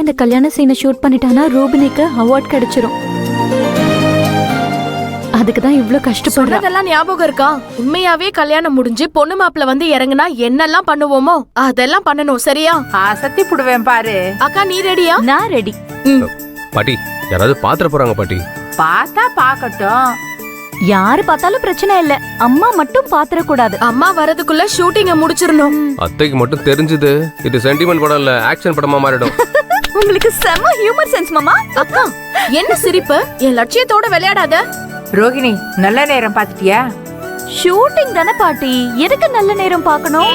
இந்த கல்யாண சீனை ஷூட் பண்ணிட்டானா ரூபினிக்கு அவார்ட் கிடைச்சிரும். அதுக்குதான் இவ்ளோ கஷ்டப்படுறா. அதெல்லாம் ஞாபகம் இருக்கா? உண்மையாவே கல்யாணம் முடிஞ்சு பொண்ணு மாப்பிள்ள வந்து இறங்குனா என்னெல்லாம் பண்ணுவோமோ அதெல்லாம் பண்ணணும். சரியா? சத்தி புடுவேன் பாரு. அக்கா நீ ரெடியா? நான் ரெடி. பாட்டி யாராவது பாத்திர போறாங்க பாட்டி. பார்த்தா பாக்கட்டும். யாரு பார்த்தாலும் பிரச்சனை இல்ல, அம்மா மட்டும் பாத்திர கூடாது. அம்மா வரதுக்குள்ள ஷூட்டிங்க முடிச்சிரணும். அத்தைக்கு மட்டும் தெரிஞ்சது இது சென்டிமெண்ட் படம் இல்ல, ஆக்ஷன் படமா மாறிடும். உங்களுக்கு செம்ம ஹியூமர் சென்ஸ் மாமா. அக்கா என்ன சிரிப்பு? என் லட்சியத்தோட விளையாடாத. ரோகிணி நல்ல நேரம் பாத்துட்டியா? ஷூட்டிங் தானே பாட்டி, எதுக்கு நல்ல நேரம் பார்க்கணும்?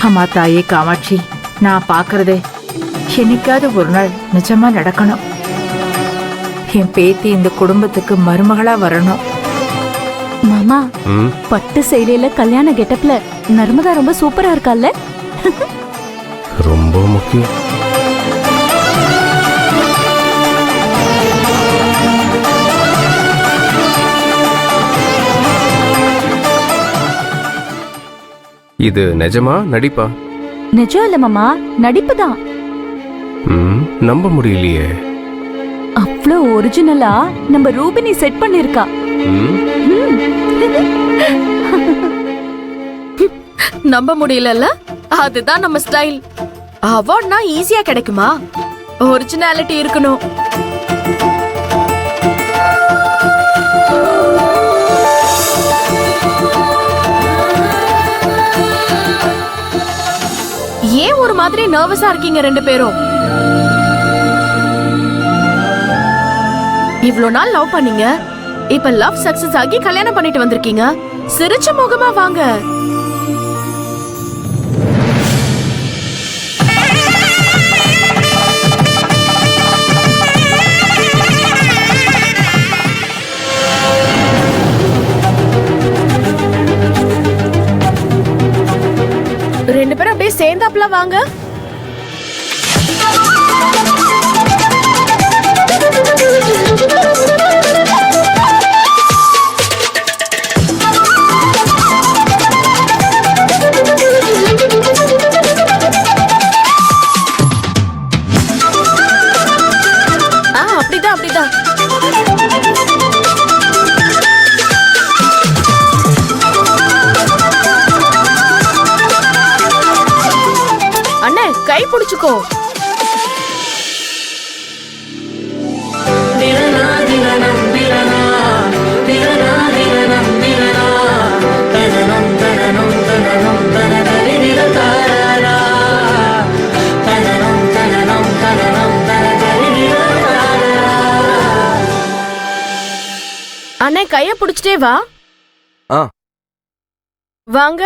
அம்மா தாயே காமாட்சி, நான் பாக்குறதே என்னைக்காவது ஒரு நாள் நிஜமா நடக்கணும். என் பேத்தி இந்த குடும்பத்துக்கு மருமகளா வரணும். மாமா, பட்டு சேலையில கல்யாண கெட்டப்ல நர்மதா ரொம்ப சூப்பரா இருக்கால்ல? ரொம்ப முக்கியம். இது நிஜமா நடிப்பா? நிஜம் இல்ல மாமா, நடிப்புதான். நம்ப முடியலையே. அவ்ளோ ஒரிஜினலா நம்ம ரூபினி செட் பண்ணிருக்கா. நம்ப முடியலல்ல? அதுதான் நம்ம ஸ்டைல். அவார்ட்னா ஈஸியா கிடைக்குமா? ஒரிஜினாலிட்டி இருக்கணும். ஏன் ஒரு மாதிரி நர்வஸா இருக்கீங்க ரெண்டு பேரும்? இவ்ளோ நாள் லவ் பண்ணீங்க, இப்ப லவ் சக்சஸ் ஆகி கல்யாணம் பண்ணிட்டு வந்திருக்கீங்க. சிரிச்ச முகமா வாங்க. ரெண்டு பேரும் அப்படியே சேர்ந்தாப்ல வாங்க. அப்படிதான் அப்படிதான். கை பிடிச்சுக்கோ. அண்ணே கைய பிடிச்சிட்டே வா. வாங்க.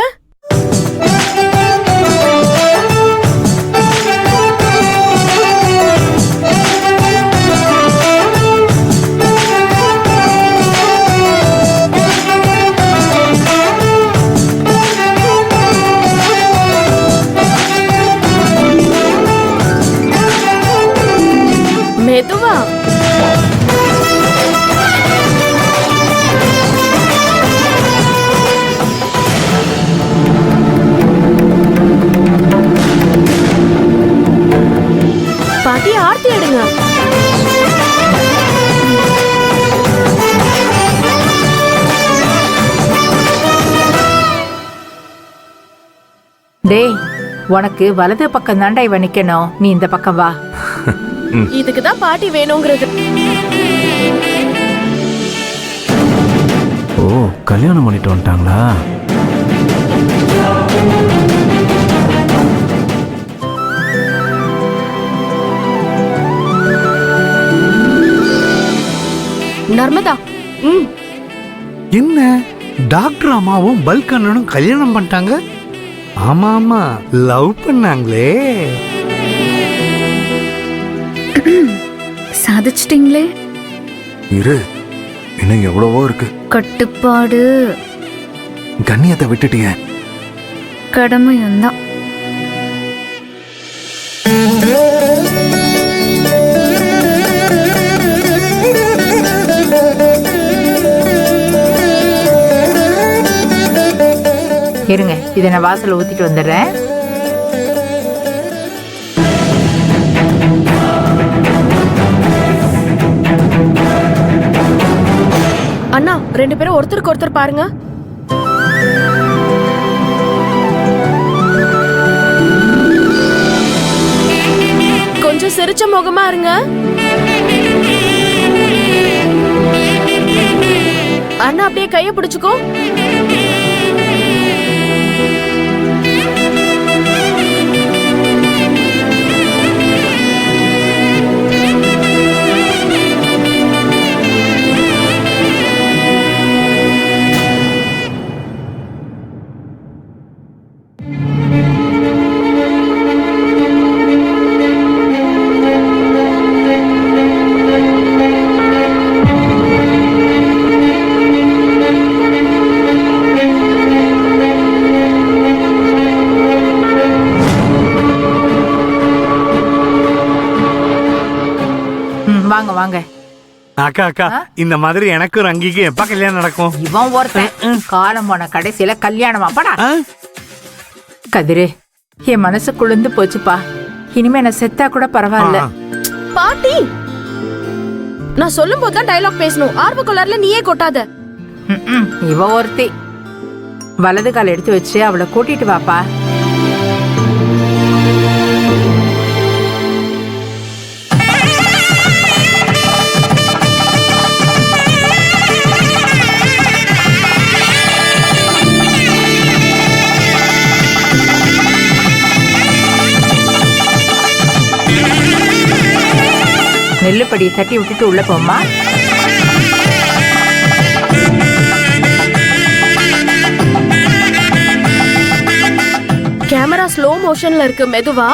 மெதுவா. பாட்டி ஆர்த்தி எடுங்க. டேய், உனக்கு வலது பக்கம் தாண்டா இவ நிக்கணும், நீ இந்த பக்கம் வா. இதுக்கு தான் பாட்டி வேணுங்கிறது. ஓ, கல்யாணம் பண்ணிட்டு வந்துட்டாங்களா? நர்மதா, என்ன டாக்டர் அம்மாவும் பல்க் அண்ணனும் கல்யாணம் பண்ணிட்டாங்க? ஆமா ஆமா, லவ் பண்ணாங்களே. சாதிச்சிட்டீங்களே. இரு, இன்னும் எவ்வளவோ இருக்கு. கட்டுப்பாடு கண்ணியத்தை விட்டுட்டிய. கடமையும் தான். இருங்க, இதை நான் வாசல்ல ஊத்திட்டு வந்துடுறேன். அண்ணா 2 பேரும் ஒருத்தருக்கு ஒருத்தர் பாருங்க. கொஞ்சம் சிரிச்ச முகமா இருங்க. அண்ணா அப்படியே கைய பிடிச்சுக்கோ. வாங்க வாங்க. அக்கா அக்கா, இந்த மாதிரி எனக்கும் ரங்கிக்கு எப்ப கல்யாணம் நடக்கும்? இவன் ஒருத்தன் காலம் போன கடைசியில கல்யாணமா படா. ஆ? கதிரு, என் மனசு குளிர்ந்து போச்சுப்பா. இனிமே நான் செத்தா கூட பரவாயில்ல. பாட்டி, நான் சொல்லும் போது தான் டயலாக் பேசணும். ஆர்வ கோளாறுல நீயே கொட்டாத. இவ ஒருத்தி. வலது கால் எடுத்து வச்சு அவளை கூட்டிட்டு வாப்பா. நெல்லுப்படி தட்டி விட்டுட்டு உள்ள போமா. கேமரா ஸ்லோ மோஷன்ல இருக்கு, மெதுவா.